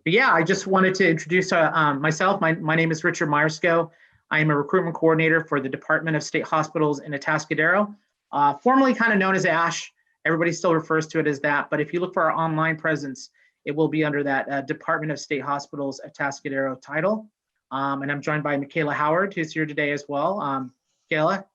But yeah, I just wanted to introduce myself. My name is Richard Meyerscough. I am a recruitment coordinator for the Department of State Hospitals in Atascadero, formerly kind of known as ASH. Everybody still refers to it as that. But if you look for our online presence, it will be under that Department of State Hospitals Atascadero title. And I'm joined by Michaela Howard, who's here today as well. Michaela,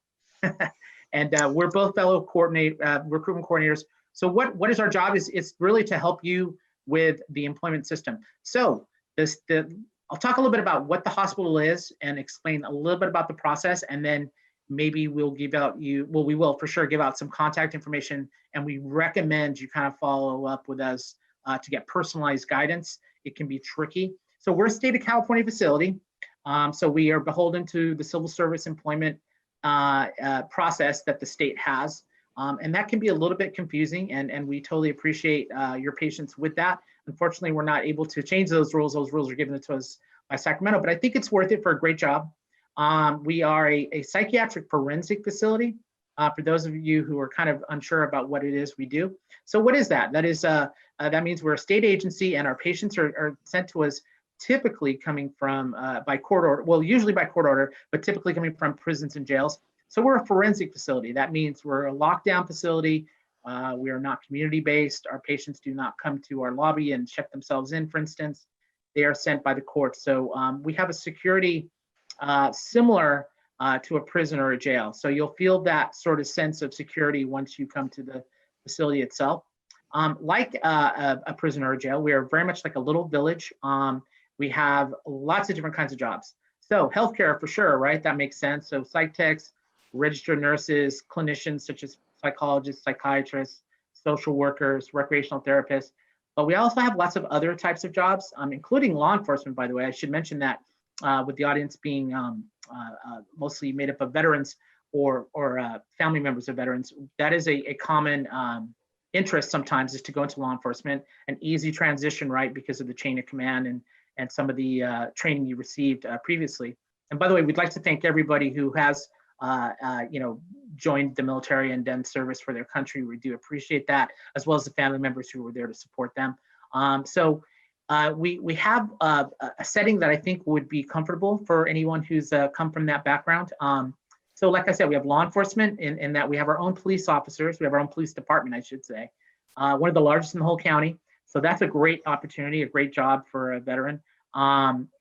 and we're both fellow recruitment coordinators. So what is our job? It's really to help you with the employment system. So I'll talk a little bit about what the hospital is and explain a little bit about the process, and then maybe we'll give out we will for sure give out some contact information, and we recommend you kind of follow up with us to get personalized guidance. It can be tricky. So we're a state of California facility. So we are beholden to the civil service employment process that the state has. And that can be a little bit confusing, and we totally appreciate your patience with that. Unfortunately, we're not able to change those rules. Those rules are given to us by Sacramento, but I think it's worth it for a great job. We are a psychiatric forensic facility. For those of you who are kind of unsure about what it is we do. So what is that? That means we're a state agency, and our patients are sent to us typically coming from by court order, well, usually by court order, but typically coming from prisons and jails. So we're a forensic facility. That means we're a lockdown facility. We are not community-based. Our patients do not come to our lobby and check themselves in, for instance. They are sent by the court. So we have a security similar to a prison or a jail. So you'll feel that sort of sense of security once you come to the facility itself. Like a prison or a jail, we are very much like a little village. We have lots of different kinds of jobs. So healthcare for sure, right? That makes sense. So psych techs, registered nurses, clinicians such as psychologists, psychiatrists, social workers, recreational therapists. But we also have lots of other types of jobs, including law enforcement, by the way. I should mention that with the audience being mostly made up of veterans or family members of veterans, that is a common interest sometimes, is to go into law enforcement. An easy transition, right, because of the chain of command and some of the training you received previously. And by the way, we'd like to thank everybody who has joined the military and done service for their country. We do appreciate that, as well as the family members who were there to support them. So we have a setting that I think would be comfortable for anyone who's come from that background. So like I said, we have law enforcement in that we have our own police officers. We have our own police department, I should say, one of the largest in the whole county. So that's a great opportunity, a great job for a veteran.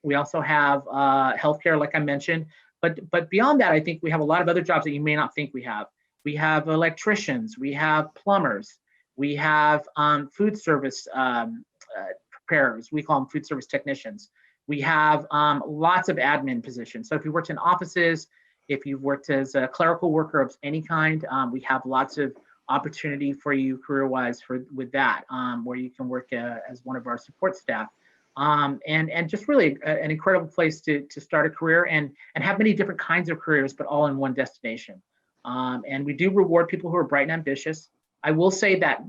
We also have healthcare, like I mentioned. But beyond that, I think we have a lot of other jobs that you may not think we have. We have electricians, we have plumbers, we have food service preparers. We call them food service technicians. We have lots of admin positions. So if you worked in offices, if you've worked as a clerical worker of any kind, we have lots of opportunity for you career-wise with that, where you can work as one of our support staff. And just really an incredible place to start a career and have many different kinds of careers, but all in one destination. And we do reward people who are bright and ambitious. I will say that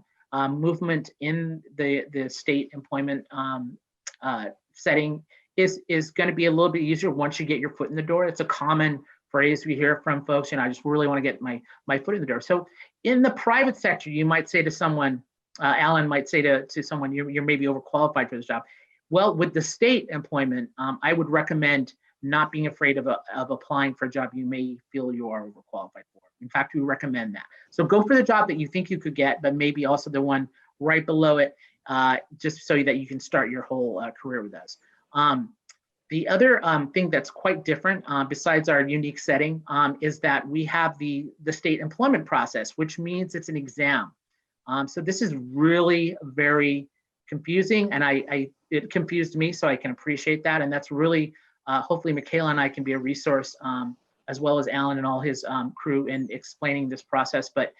movement in the state employment setting is going to be a little bit easier once you get your foot in the door. It's a common phrase we hear from folks, I just really want to get my foot in the door. So in the private sector, you might say to someone, Alan might say to someone, you're maybe overqualified for this job. Well, with the state employment, I would recommend not being afraid of applying for a job you may feel you are overqualified for. In fact, we recommend that. So go for the job that you think you could get, but maybe also the one right below it, just so that you can start your whole career with us. The other thing that's quite different, besides our unique setting, is that we have the state employment process, which means it's an exam. So this is really very confusing, and it confused me, so I can appreciate that. And that's really, hopefully Michaela and I can be a resource, as well as Alan and all his crew in explaining this process. But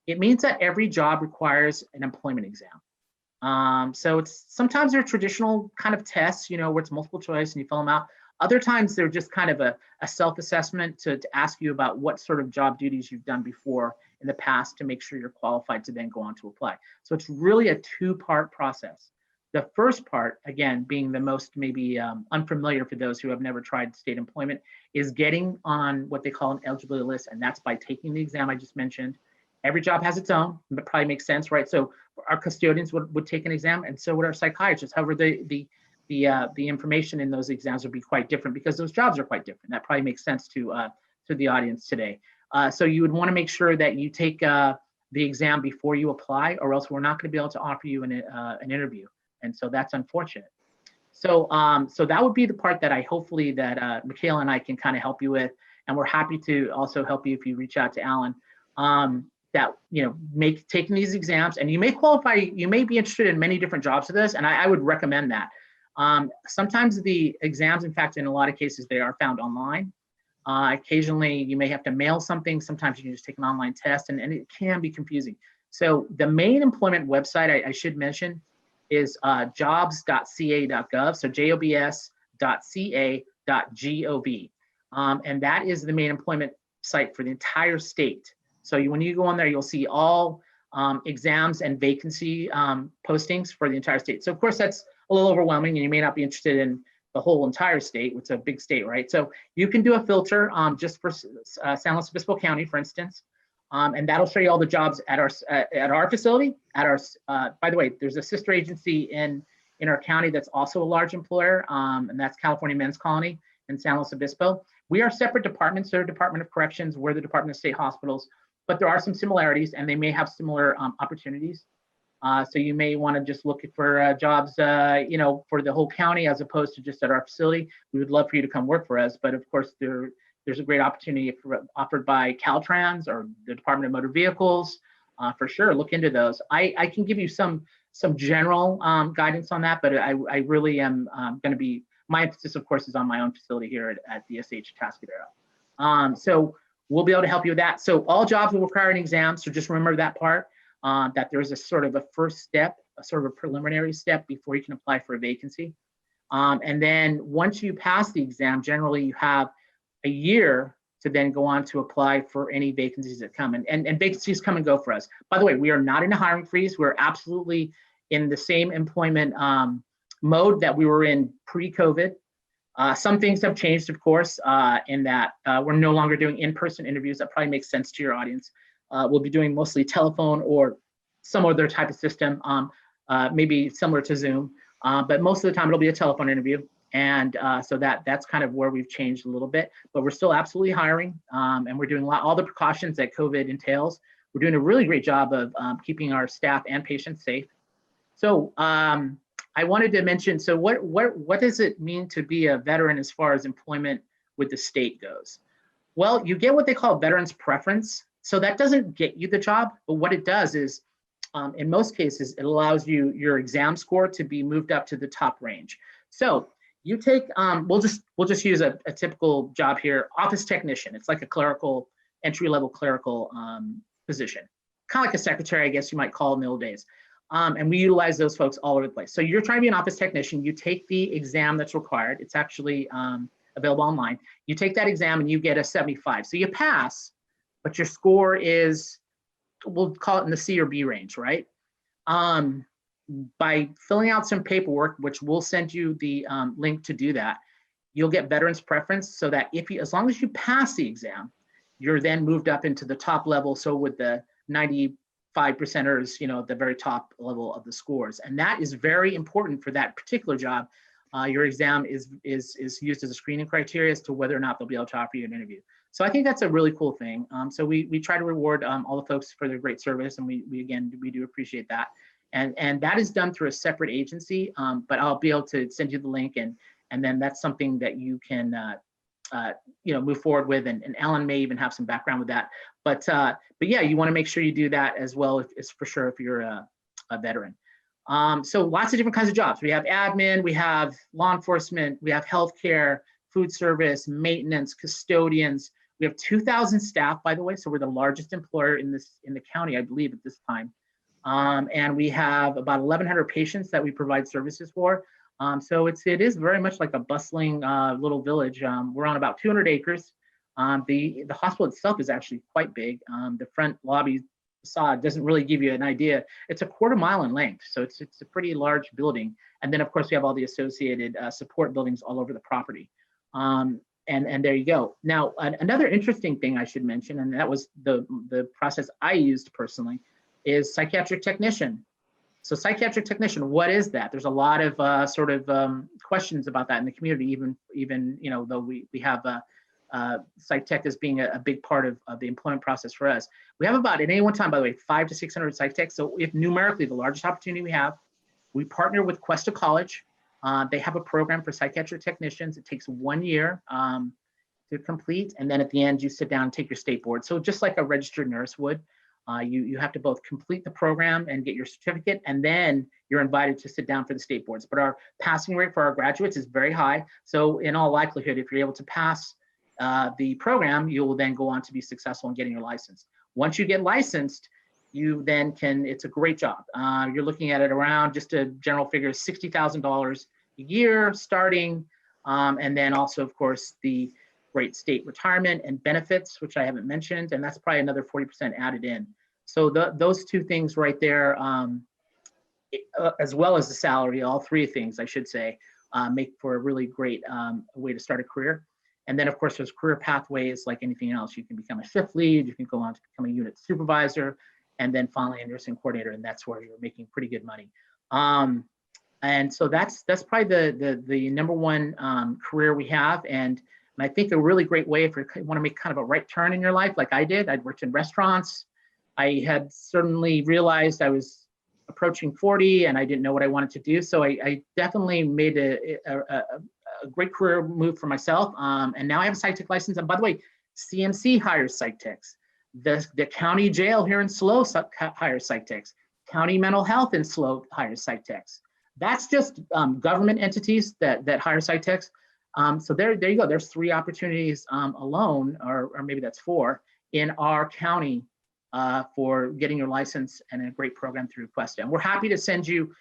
it means that every job requires an employment exam. So sometimes they're traditional kind of tests, where it's multiple choice and you fill them out. Other times they're just kind of a self-assessment to ask you about what sort of job duties you've done before in the past to make sure you're qualified to then go on to apply. So it's really a two-part process. The first part, again, being the most maybe unfamiliar for those who have never tried state employment, is getting on what they call an eligibility list, and that's by taking the exam I just mentioned. Every job has its own, that probably makes sense, right? So our custodians would take an exam, and so would our psychiatrists. However, the the information in those exams would be quite different because those jobs are quite different. That probably makes sense to the audience today. So you would want to make sure that you take the exam before you apply, or else we're not going to be able to offer you an interview. And so that's unfortunate. So so that would be the part that I hopefully that Michaela and I can kind of help you with, and we're happy to also help you if you reach out to Alan. That taking these exams, and you may qualify. You may be interested in many different jobs for this, and I would recommend that. Sometimes the exams, in fact, in a lot of cases, they are found online. Occasionally, you may have to mail something. Sometimes you can just take an online test, and it can be confusing. So the main employment website I should mention is jobs.ca.gov, so jobs.ca.gov. And that is the main employment site for the entire state. So when you go on there, you'll see all exams and vacancy postings for the entire state. So of course, that's a little overwhelming, and you may not be interested in the whole entire state. It's a big state, right? So you can do a filter just for San Luis Obispo County, for instance. And that'll show you all the jobs at our facility. By the way, there's a sister agency in our county that's also a large employer, and that's California Men's Colony in San Luis Obispo. We are separate departments. They're Department of Corrections. We're the Department of State Hospitals, but there are some similarities, and they may have similar opportunities. So you may want to just look for jobs, for the whole county as opposed to just at our facility. We would love for you to come work for us, but of course there's a great opportunity offered by Caltrans or the Department of Motor Vehicles. For sure, look into those. I can give you some general guidance on that, but I really am going to be, my emphasis, of course, is on my own facility here at DSH Atascadero. So we'll be able to help you with that. So all jobs will require an exam, so just remember that part, that there's a sort of a first step, a sort of a preliminary step before you can apply for a vacancy. And then once you pass the exam, generally you have a year to then go on to apply for any vacancies that come. And vacancies come and go for us. By the way, we are not in a hiring freeze. We're absolutely in the same employment mode that we were in pre-COVID. Some things have changed, of course, in that we're no longer doing in-person interviews. That probably makes sense to your audience. We'll be doing mostly telephone or some other type of system, maybe similar to Zoom, but most of the time it'll be a telephone interview. And so that's kind of where we've changed a little bit, but we're still absolutely hiring, and we're doing all the precautions that COVID entails. We're doing a really great job of keeping our staff and patients safe. So I wanted to mention, so what does it mean to be a veteran as far as employment with the state goes? Well, you get what they call veterans preference. So that doesn't get you the job, but what it does is, in most cases, it allows your exam score to be moved up to the top range. So you take, we'll just use a typical job here, office technician. It's like a clerical, entry-level clerical position, kind of like a secretary, I guess you might call it in the old days. And we utilize those folks all over the place. So you're trying to be an office technician, you take the exam that's required. It's actually available online. You take that exam and you get a 75. So you pass, but your score is, we'll call it in the C or B range, right? By filling out some paperwork, which we'll send you the link to do that, you'll get veterans preference, so that as long as you pass the exam, you're then moved up into the top level. So with the 95%ers, at the very top level of the scores. And that is very important for that particular job. Your exam is used as a screening criteria as to whether or not they'll be able to offer you an interview. So I think that's a really cool thing. So we try to reward all the folks for their great service, and we do appreciate that. And that is done through a separate agency, but I'll be able to send you the link, and then that's something that you can move forward with, and Alan may even have some background with that. But yeah, you want to make sure you do that as well, if for sure if you're a veteran. So lots of different kinds of jobs. We have admin, we have law enforcement, we have healthcare, food service, maintenance, custodians. We have 2,000 staff, by the way, so we're the largest employer in the county, I believe, at this time. And we have about 1,100 patients that we provide services for. So it is very much like a bustling little village. We're on about 200 acres. The hospital itself is actually quite big. The front lobby facade doesn't really give you an idea. It's a 1/4 mile in length, so it's a pretty large building. And then of course we have all the associated support buildings all over the property. And there you go. Now another interesting thing I should mention, and that was the process I used personally, is psychiatric technician. So psychiatric technician, what is that? There's a lot of questions about that in the community, even though we have psych tech as being a big part of the employment process for us. We have about, at any one time, by the way, 500 to 600 psych techs. So if numerically the largest opportunity we have, we partner with Cuesta College. They have a program for psychiatric technicians. It takes 1 year to complete. And then at the end, you sit down and take your state board. So just like a registered nurse would, you have to both complete the program and get your certificate, and then you're invited to sit down for the state boards. But our passing rate for our graduates is very high. So in all likelihood, if you're able to pass the program, you will then go on to be successful in getting your license. Once you get licensed, you then can, it's a great job. You're looking at it around, just a general figure, $60,000 a year starting. And then also, of course, the great state retirement and benefits, which I haven't mentioned, and that's probably another 40% added in. So those two things right there, as well as the salary, all three things I should say, make for a really great way to start a career. And then of course there's career pathways like anything else. You can become a shift lead, you can go on to become a unit supervisor, and then finally a nursing coordinator, and that's where you're making pretty good money. And so that's probably the number one career we have. And I think a really great way if you want to make kind of a right turn in your life, like I did. I'd worked in restaurants. I had certainly realized I was approaching 40 and I didn't know what I wanted to do. So I definitely made a great career move for myself. And now I have a psych tech license. And by the way, CMC hires psych techs. The county jail here in SLO hires psych techs. County mental health in SLO hires psych techs. That's just government entities that hire psych techs. So there you go. There's 3 opportunities alone, or maybe that's 4, in our county for getting your license, and a great program through Cuesta. And we're happy to send you,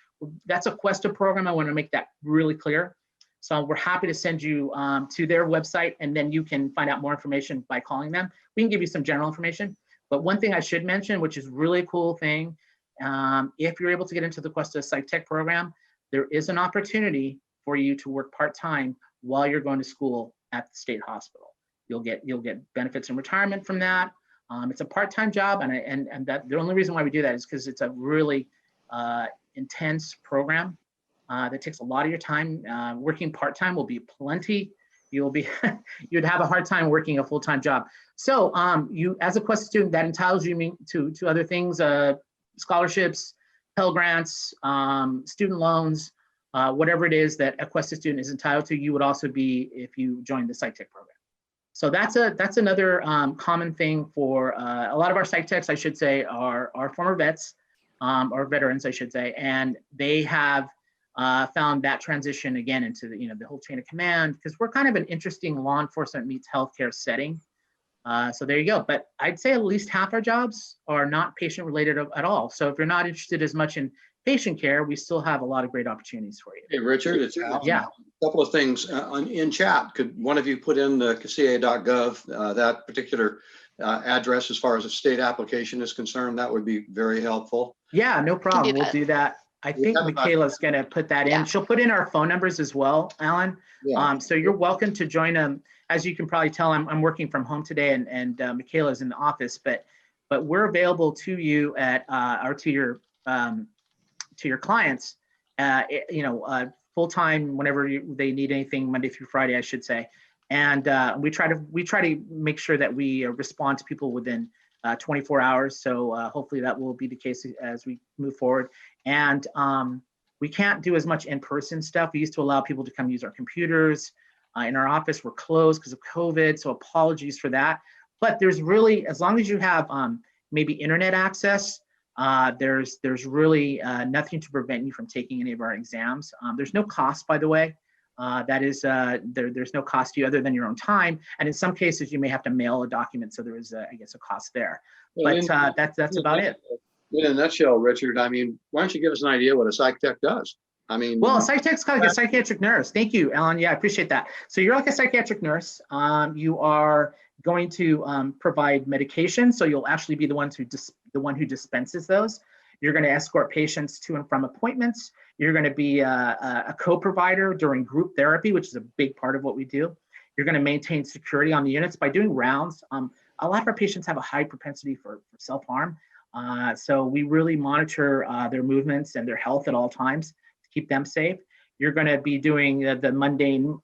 that's a Cuesta program. I want to make that really clear. So we're happy to send you to their website, and then you can find out more information by calling them. We can give you some general information. But one thing I should mention, which is really a cool thing, if you're able to get into the Cuesta Psych Tech program, there is an opportunity for you to work part-time while you're going to school at the state hospital. You'll get benefits and retirement from that. It's a part-time job, and that the only reason why we do that is because it's a really intense program that takes a lot of your time. Working part-time will be plenty. You'd have a hard time working a full-time job. So you, as a Cuesta student, that entitles you to other things, scholarships, Pell Grants, student loans, whatever it is that a Cuesta student is entitled to, you would also be if you join the psych tech program. So that's another common thing for a lot of our psych techs, I should say, are former vets, or veterans, I should say, and they have found that transition again into the whole chain of command, because we're kind of an interesting law enforcement meets healthcare setting. So there you go. But I'd say at least half our jobs are not patient related at all. So if you're not interested as much in patient care, we still have a lot of great opportunities for you. Hey, Richard, it's yeah. A couple of things in chat. Could one of you put in the CA.gov, that particular address as far as a state application is concerned? That would be very helpful. Yeah, no problem. We'll do that. I think Michaela's going to put that in. Yeah. She'll put in our phone numbers as well, Alan. Yeah. So you're welcome to join them. As you can probably tell, I'm working from home today, and Michaela's in the office, but we're available to you at or to your clients, full-time whenever they need anything, Monday through Friday, I should say. And we try to make sure that we respond to people within 24 hours. So hopefully that will be the case as we move forward. And we can't do as much in-person stuff. We used to allow people to come use our computers. In our office, we're closed because of COVID, so apologies for that. But there's really, as long as you have maybe internet access, there's really nothing to prevent you from taking any of our exams. There's no cost, by the way. That is, there's no cost to you other than your own time. And in some cases, you may have to mail a document, so there is, I guess, a cost there. But that's about it. In a nutshell, Richard, I mean, why don't you give us an idea what a psych tech does? I mean, well, a psych tech's kind of like a psychiatric nurse. Thank you, Alan. Yeah, I appreciate that. So you're like a psychiatric nurse. You are going to provide medication. So you'll actually be the one who dispenses those. You're going to escort patients to and from appointments. You're going to be a co-provider during group therapy, which is a big part of what we do. You're going to maintain security on the units by doing rounds. A lot of our patients have a high propensity for self-harm. So we really monitor their movements and their health at all times to keep them safe. You're going to be doing the mundane,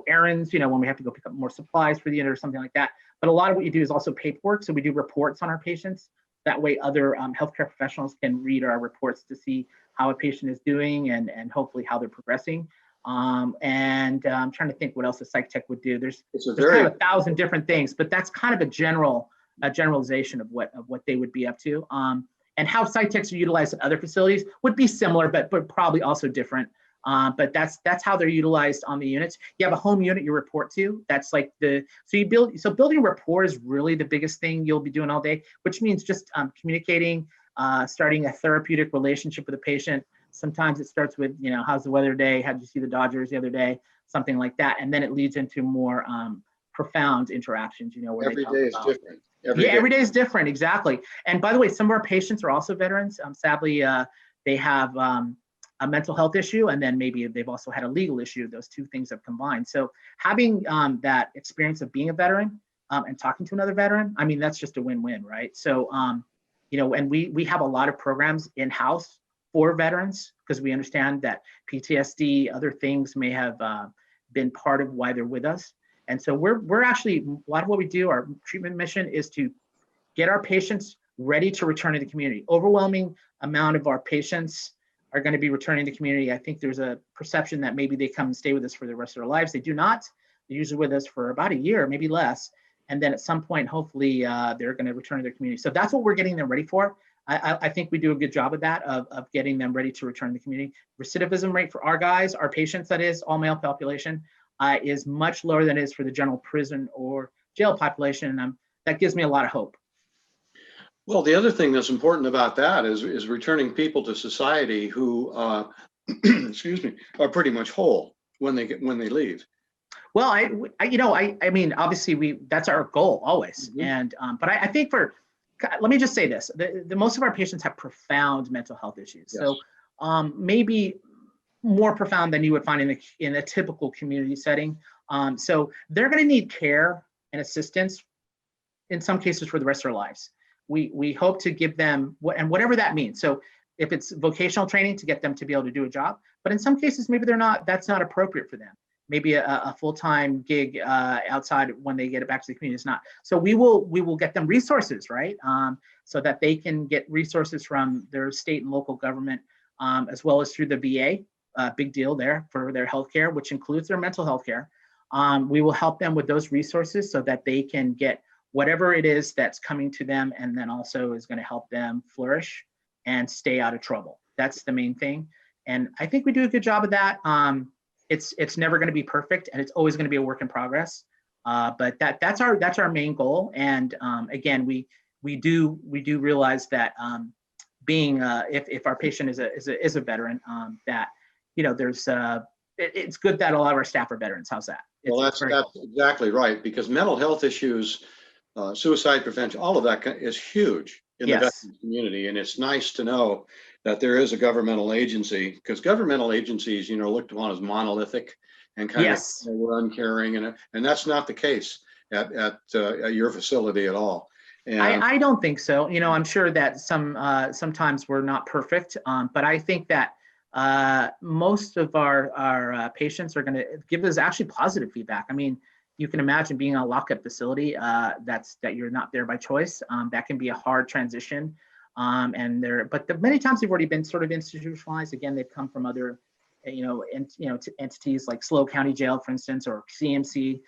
errands, when we have to go pick up more supplies for the unit or something like that. But a lot of what you do is also paperwork. So we do reports on our patients. That way other healthcare professionals can read our reports to see how a patient is doing and hopefully how they're progressing. I'm trying to think what else a psych tech would do. There's kind of 1,000 different things, but that's kind of a generalization of what they would be up to. And how psych techs are utilized in other facilities would be similar, but probably also different. But that's how they're utilized on the units. You have a home unit you report to. That's like building rapport is really the biggest thing you'll be doing all day, which means just communicating, starting a therapeutic relationship with a patient. Sometimes it starts with, how's the weather today? How did you see the Dodgers the other day? Something like that. And then it leads into more profound interactions, where every day is different. Every day is different. Exactly. And by the way, some of our patients are also veterans. Sadly, they have a mental health issue, and then maybe they've also had a legal issue. Those two things have combined. So having that experience of being a veteran and talking to another veteran, I mean, that's just a win-win, right? So, and we have a lot of programs in-house for veterans because we understand that PTSD, other things may have been part of why they're with us. And so we're actually, a lot of what we do, our treatment mission is to get our patients ready to return to the community. Overwhelming amount of our patients are going to be returning to the community. I think there's a perception that maybe they come and stay with us for the rest of their lives. They do not. They're usually with us for about a year, maybe less. And then at some point, hopefully they're going to return to their community. So that's what we're getting them ready for. I think we do a good job of that, of getting them ready to return to the community. Recidivism rate for our guys, our patients, that is, all male population, is much lower than it is for the general prison or jail population. And that gives me a lot of hope. Well, the other thing that's important about that is returning people to society who, excuse me, are pretty much whole when they leave. Well, I mean, obviously that's our goal always. Mm-hmm. And but I think let me just say this: the most of our patients have profound mental health issues. Yes. So maybe more profound than you would find in a typical community setting. So they're going to need care and assistance in some cases for the rest of their lives. We hope to give them whatever that means. So if it's vocational training, to get them to be able to do a job, but in some cases maybe that's not appropriate for them. Maybe a full-time gig outside when they get it back to the community is not. So we will get them resources, right? So that they can get resources from their state and local government, as well as through the VA. Big deal there for their healthcare, which includes their mental health care. We will help them with those resources so that they can get whatever it is that's coming to them, and then also is going to help them flourish and stay out of trouble. That's the main thing. And I think we do a good job of that. It's never going to be perfect, and it's always going to be a work in progress. But that's our main goal. And again, we do realize that being if our patient is a veteran, that there's it's good that a lot of our staff are veterans. How's that? Well, that's exactly right, because mental health issues, suicide prevention, all of that is huge in the veteran community. And it's nice to know that there is a governmental agency, because governmental agencies, looked upon as monolithic and kind of were uncaring, and that's not the case at your facility at all. And I don't think so. I'm sure that sometimes we're not perfect, but I think that most of our patients are going to give us actually positive feedback. I mean, you can imagine being in a lockup facility that you're not there by choice. That can be a hard transition. But many times they've already been sort of institutionalized. Again, they've come from other, entities like SLO County Jail, for instance, or CMC.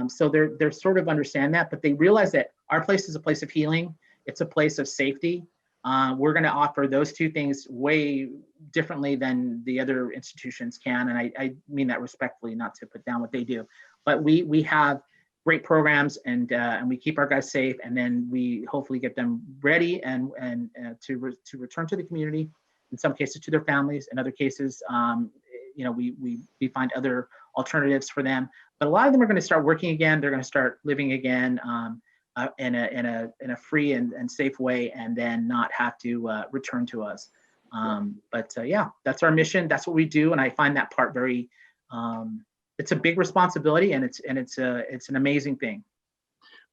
So they're sort of understand that, but they realize that our place is a place of healing. It's a place of safety. We're going to offer those two things way differently than the other institutions can. And I mean that respectfully, not to put down what they do, but we have great programs, and we keep our guys safe, and then we hopefully get them ready and to return to the community. In some cases, to their families. In other cases, we find other alternatives for them. But a lot of them are going to start working again. They're going to start living again in a free and safe way, and then not have to return to us. But that's our mission. That's what we do, and I find that part very. It's a big responsibility, and it's an amazing thing.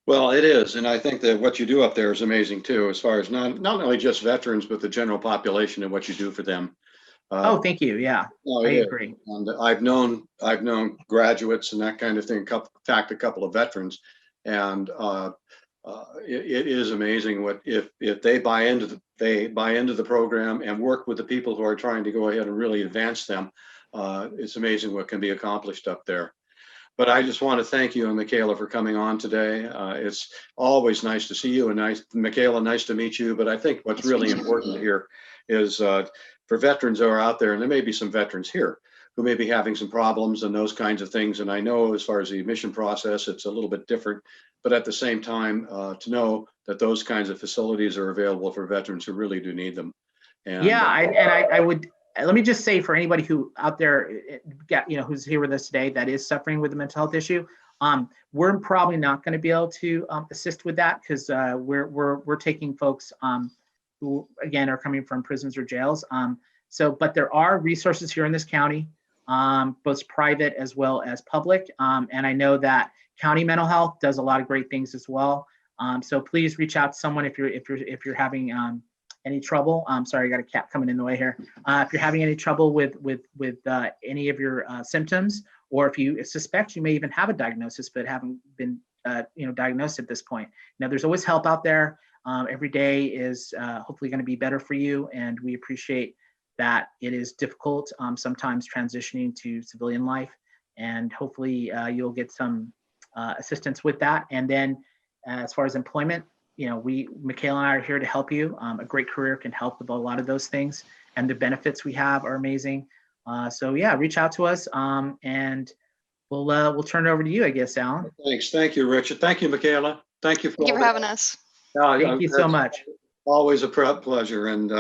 Well, it is, and I think that what you do up there is amazing too, as far as not only just veterans, but the general population and what you do for them. Oh, Uh, thank you. Yeah, no, I it is, agree. and I've known graduates and that kind of thing. In fact, a couple of veterans, and it is amazing what if they buy into the program and work with the people who are trying to go ahead and really advance them. It's amazing what can be accomplished up there. But I just want to thank you and Michaela for coming on today. It's always nice to see you, and Michaela, nice to meet you. But I think what's Nice to really meet you. important here is for veterans who are out there, and there may be some veterans here who may be having some problems and those kinds of things. And I know as far as the admission process, it's a little bit different, but at the same time, to know that those kinds of facilities are available for veterans who really do need them. And Yeah, I would let me just say for anybody who out there who's here with us today that is suffering with a mental health issue, we're probably not going to be able to assist with that because we're taking folks who again are coming from prisons or jails. But there are resources here in this county, both private as well as public, and I know that county mental health does a lot of great things as well. So please reach out to someone if you're having any trouble. Sorry, I got a cat coming in the way here. If you're having any trouble with any of your symptoms, or if you suspect you may even have a diagnosis but haven't been diagnosed at this point, now there's always help out there. Every day is hopefully going to be better for you, and we appreciate that it is difficult sometimes transitioning to civilian life, and hopefully you'll get some assistance with that. And then as far as employment, Michaela and I are here to help you. A great career can help with a lot of those things, and the benefits we have are amazing. So yeah, reach out to us, and we'll turn it over to you, I guess, Alan. thanks. Thank you, Richard. Thank you, Michaela. Thank you for Thank you all for that. having us. Thank you so much. Always a pleasure. And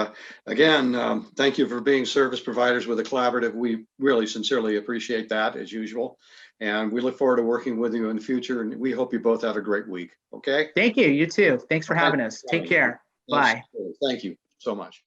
again, thank you for being service providers with a collaborative. We really sincerely appreciate that as usual. And we look forward to working with you in the future. And we hope you both have a great week. Okay. Thank you. You too. Thanks for having us. Take care. Bye. Thank you so much.